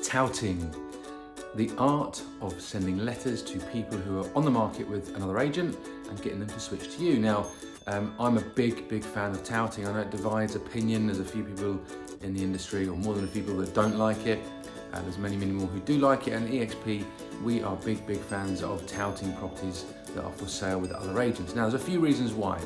Touting, the art of sending letters to people who are on the market with another agent and getting them to switch to you. Now, I'm a big fan of touting. I know it divides opinion. There's a few people in the industry, or more than a few people, that don't like it. There's many more who do like it, and at EXP, we are big fans of touting properties that are for sale with other agents. Now, there's a few reasons why.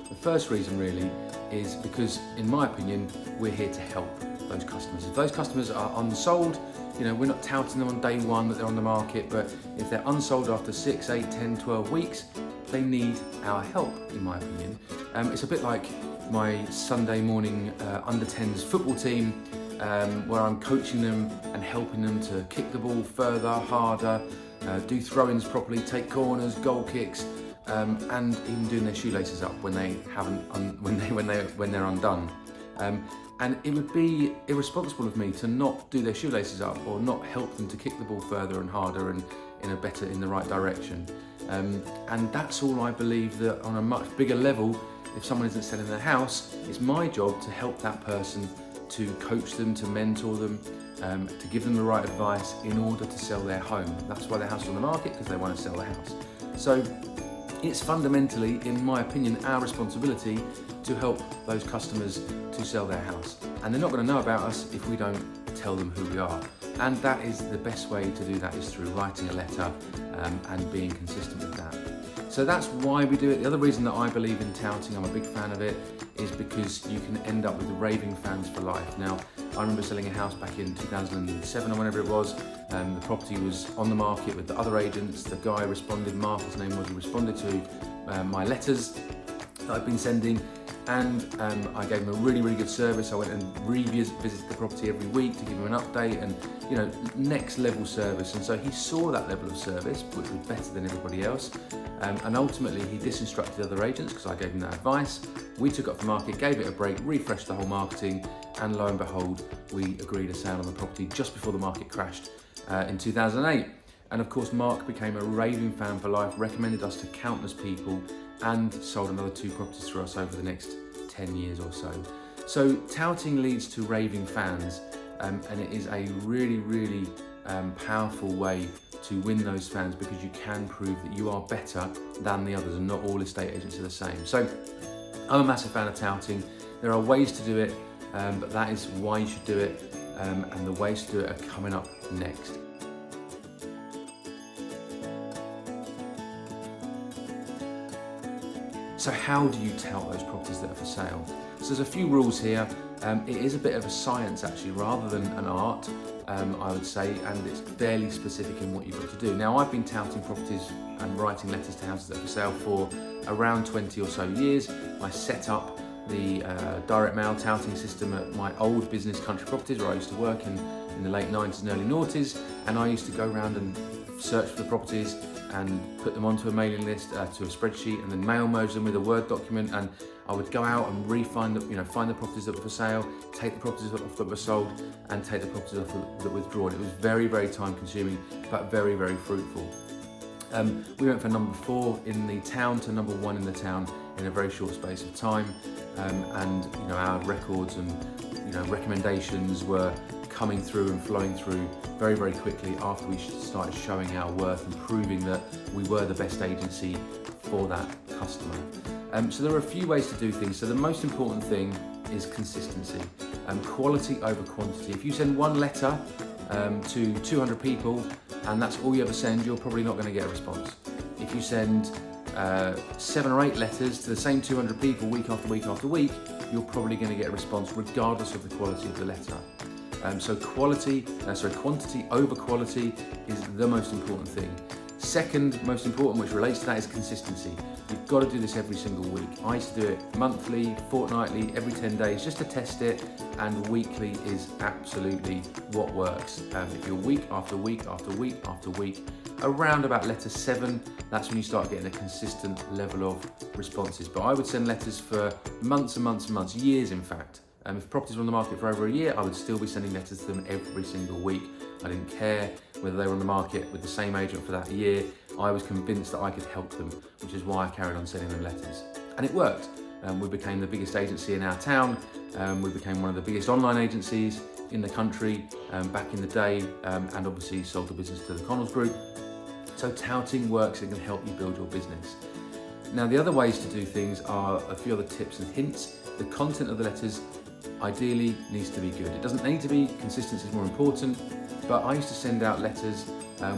The first reason really is because, in my opinion, we're here to help those customers. If those customers are unsold, we're not touting them on day one that they're on the market, but if they're unsold after 6, 8, 10, 12 weeks, they need our help, in my opinion. It's a bit like my Sunday morning under-10s football team, where I'm coaching them and helping them to kick the ball further, harder, do throw-ins properly, take corners, goal kicks, and even doing their shoelaces up when they haven't, when they're undone. And it would be irresponsible of me to not do their shoelaces up or not help them to kick the ball further and harder and in the right direction. And that's all I believe, that on a much bigger level, if someone isn't selling their house, it's my job to help that person, to coach them, to mentor them, to give them the right advice in order to sell their home. That's why their house is on the market, because they want to sell their house. So it's fundamentally, in my opinion, our responsibility to help those customers to sell their house. And they're not going to know about us if we don't tell them who we are. And that is the best way to do that, is through writing a letter and being consistent with that. So that's why we do it. The other reason that I believe in touting, I'm a big fan of it, is because you can end up with raving fans for life. Now, I remember selling a house back in 2007 or whenever it was. The property was on the market with the other agents. The guy responded, Mark his name was, he responded to my letters that I've been sending, and I gave him a really good service. I went and visited the property every week to give him an update, and next level service. And so he saw that level of service, which was better than everybody else. And ultimately he disinstructed other agents because I gave him that advice. We took it off the market, gave it a break, refreshed the whole marketing, and lo and behold, we agreed a sale on the property just before the market crashed in 2008. And of course, Mark became a raving fan for life, recommended us to countless people, and sold another 2 properties for us over the next 10 years or so. So touting leads to raving fans, and it is a really powerful way to win those fans, because you can prove that you are better than the others, and not all estate agents are the same. So I'm a massive fan of touting. There are ways to do it, but that is why you should do it, and the ways to do it are coming up next. So how do you tout those properties that are for sale? So there's a few rules here. It is a bit of a science actually, rather than an art, I would say, and it's fairly specific in what you've got to do. Now, I've been touting properties and writing letters to houses that are for sale for around 20 or so years. I set up the direct mail touting system at my old business, Country Properties, where I used to work in the late 90s and early noughties, and I used to go around and search for the properties and put them onto a mailing list, to a spreadsheet, and then mail merge them with a Word document. And I would go out and find the properties that were for sale, take the properties off that were sold, and take the properties off that were withdrawn. It was very time consuming, but very fruitful. We went from number 4 in the town to number 1 in the town in a very short space of time, and our records and recommendations were coming through and flowing through very quickly after we started showing our worth and proving that we were the best agency for that customer. So there are a few ways to do things. So the most important thing is consistency, quality over quantity. If you send one letter to 200 people and that's all you ever send, you're probably not going to get a response. If you send 7 or 8 letters to the same 200 people week after week, you're probably going to get a response regardless of the quality of the letter. So quantity over quality is the most important thing. Second most important, which relates to that, is consistency. You've got to do this every single week. I used to do it monthly, fortnightly, every 10 days just to test it, and weekly is absolutely what works. If you're week after week around about letter 7, that's when you start getting a consistent level of responses. But I would send letters for months and months, years in fact. If properties were on the market for over a year, I would still be sending letters to them every single week. I didn't care whether they were on the market with the same agent for that year. I was convinced that I could help them, which is why I carried on sending them letters. And it worked. We became the biggest agency in our town. We became one of the biggest online agencies in the country back in the day, and obviously sold the business to the Connells Group. So touting works and can help you build your business. Now, the other ways to do things are a few other tips and hints. The content of the letters ideally needs to be good. It doesn't need to be, consistency is more important, but I used to send out letters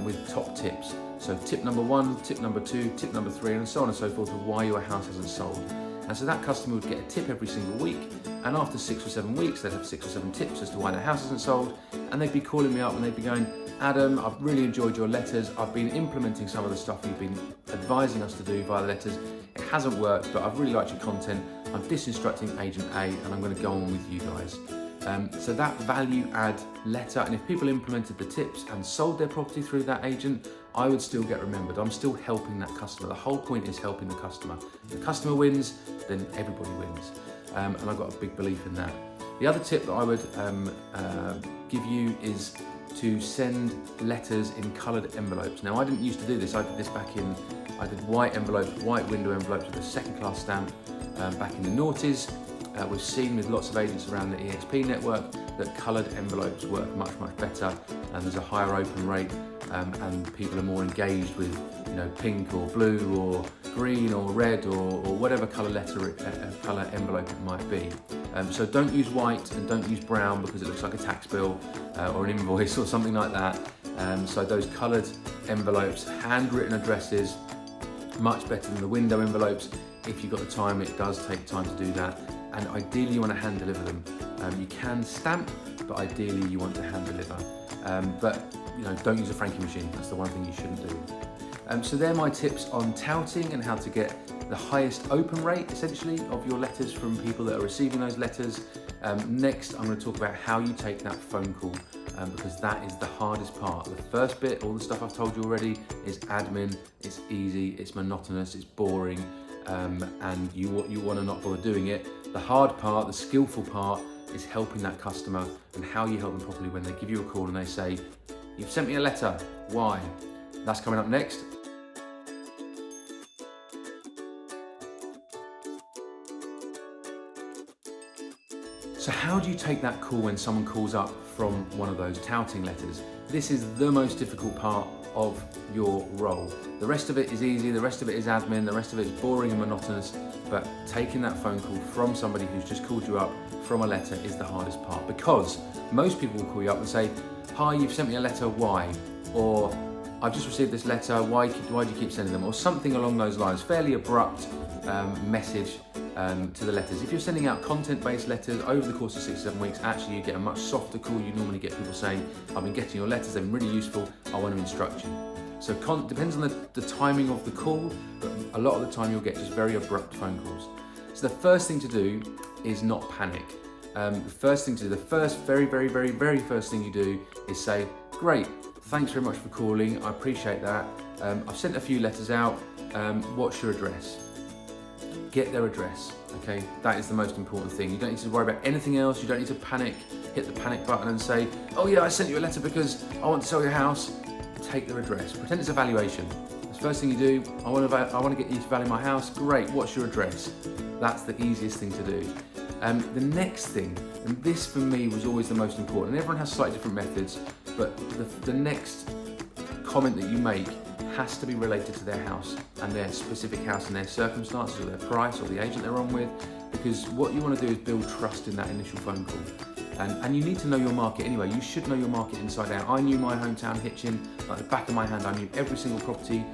with top tips. So tip number 1, tip number 2, tip number 3, and so on and so forth of why your house hasn't sold. And so that customer would get a tip every single week, and after 6 or 7 weeks, they'd have 6 or 7 tips as to why their house hasn't sold, and they'd be calling me up and they'd be going, Adam, I've really enjoyed your letters. I've been implementing some of the stuff you've been advising us to do via the letters. It hasn't worked, but I've really liked your content. I'm disinstructing agent A, and I'm going to go on with you guys. So that value add letter, and if people implemented the tips and sold their property through that agent, I would still get remembered. I'm still helping that customer. The whole point is helping the customer. If the customer wins, then everybody wins. And I've got a big belief in that. The other tip that I would give you is to send letters in coloured envelopes. Now, I didn't used to do this. I did this I did white envelopes, white window envelopes with a second class stamp back in the noughties. We've seen with lots of agents around the EXP network that coloured envelopes work much, much better, and there's a higher open rate, and people are more engaged with, pink or blue or green or red or whatever colour colour envelope it might be. So don't use white and don't use brown because it looks like a tax bill or an invoice or something like that. So those coloured envelopes, handwritten addresses, much better than the window envelopes. If you've got the time, it does take time to do that. And ideally you want to hand deliver them. You can stamp, but ideally you want to hand deliver. But don't use a franking machine. That's the one thing you shouldn't do. So they're my tips on touting and how to get the highest open rate, essentially, of your letters from people that are receiving those letters. Next, I'm going to talk about how you take that phone call, because that is the hardest part. The first bit, all the stuff I've told you already, is admin. It's easy, it's monotonous, it's boring, and you want to not bother doing it. The hard part, the skillful part, is helping that customer and how you help them properly when they give you a call and they say, "You've sent me a letter, why?" That's coming up next. So how do you take that call when someone calls up from one of those touting letters? This is the most difficult part of your role. The rest of it is easy, the rest of it is admin, the rest of it is boring and monotonous, but taking that phone call from somebody who's just called you up from a letter is the hardest part, because most people will call you up and say, "Hi, you've sent me a letter, why?" Or, "I've just received this letter, why do you keep sending them?" Or something along those lines, fairly abrupt message to the letters. If you're sending out content-based letters over the course of 6 or 7 weeks, actually you get a much softer call. You normally get people saying, "I've been getting your letters, they've been really useful, I want to instruct you." So depends on the timing of the call, but a lot of the time you'll get just very abrupt phone calls. So the first thing to do is not panic. The very first thing you do is say, "Great, thanks very much for calling, I appreciate that. I've sent a few letters out, what's your address?" Get their address, okay? That is the most important thing. You don't need to worry about anything else. You don't need to panic, hit the panic button and say, "Oh yeah, I sent you a letter because I want to sell your house." Take their address. Pretend it's a valuation. That's the first thing you do. I want to get you to value my house. Great, what's your address? That's the easiest thing to do. The next thing, and this for me was always the most important, and everyone has slightly different methods, but the next comment that you make has to be related to their house and their specific house and their circumstances or their price or the agent they're on with, because what you want to do is build trust in that initial phone call. And you need to know your market anyway. You should know your market inside out. I knew my hometown Hitchin like the back of my hand. I knew every single property,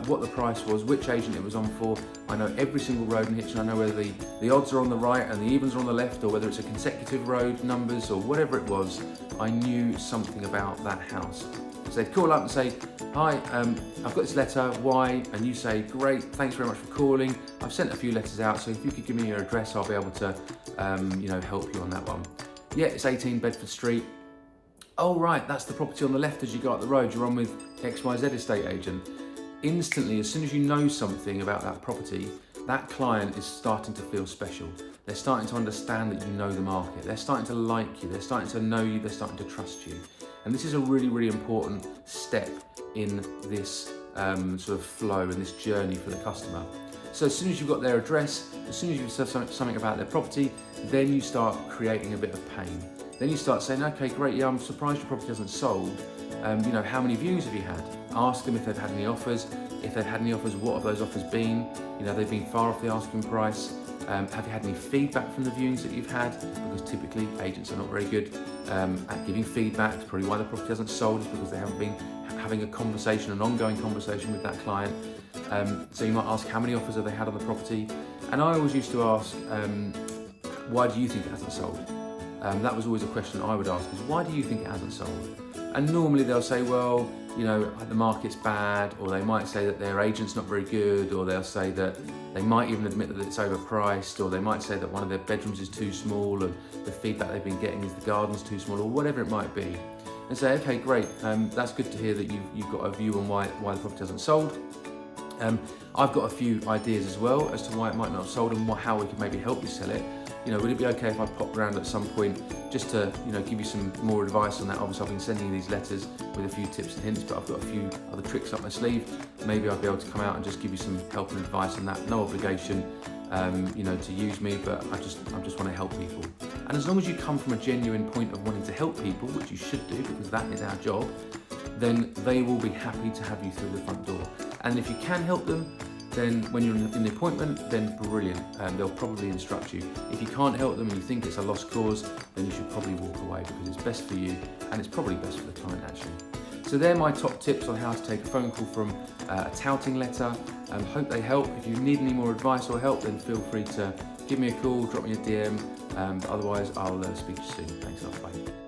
what the price was, which agent it was on for. I know every single road in Hitchin. I know whether the odds are on the right and the evens are on the left, or whether it's a consecutive road numbers or whatever it was. I knew something about that house. So they'd call up and say, "Hi, I've got this letter, why?" And you say, "Great, thanks very much for calling. I've sent a few letters out, so if you could give me your address, I'll be able to help you on that one." "Yeah, it's 18 Bedford Street." "Oh right, that's the property on the left as you go up the road. You're on with XYZ estate agent." Instantly, as soon as you know something about that property, that client is starting to feel special. They're starting to understand that you know the market. They're starting to like you. They're starting to know you. They're starting to trust you. And this is a really, really important step in this sort of flow and this journey for the customer. So as soon as you've got their address, as soon as you've said something about their property, then you start creating a bit of pain. Then you start saying, okay, great, yeah, I'm surprised your property hasn't sold. You know, how many viewings have you had? Ask them if they've had any offers. If they've had any offers, what have those offers been? You know, they've been far off the asking price. Have you had any feedback from the viewings that you've had? Because typically agents are not very good at giving feedback. It's probably why the property hasn't sold, is because they haven't been having a conversation, an ongoing conversation with that client. So you might ask, how many offers have they had on the property? And I always used to ask, why do you think it hasn't sold? That was always a question I would ask, is why do you think it hasn't sold? And normally they'll say, well, you know, the market's bad, or they might say that their agent's not very good, or they'll say that they might even admit that it's overpriced, or they might say that one of their bedrooms is too small, and the feedback they've been getting is the garden's too small, or whatever it might be. And say, okay, great, that's good to hear that you've got a view on why the property hasn't sold. I've got a few ideas as well as to why it might not have sold and how we could maybe help you sell it. You know, would it be okay if I popped around at some point just to, you know, give you some more advice on that? Obviously, I've been sending you these letters with a few tips and hints, but I've got a few other tricks up my sleeve. Maybe I'll be able to come out and just give you some help and advice on that. No obligation, you know, to use me, but I just want to help people. And as long as you come from a genuine point of wanting to help people, which you should do because that is our job, then they will be happy to have you through the front door. And if you can help them, then when you're in the appointment, then brilliant, they'll probably instruct you. If you can't help them and you think it's a lost cause, then you should probably walk away because it's best for you and it's probably best for the client actually. So they're my top tips on how to take a phone call from a touting letter. Hope they help. If you need any more advice or help, then feel free to give me a call, drop me a DM, but otherwise I'll speak to you soon. Thanks a lot, bye.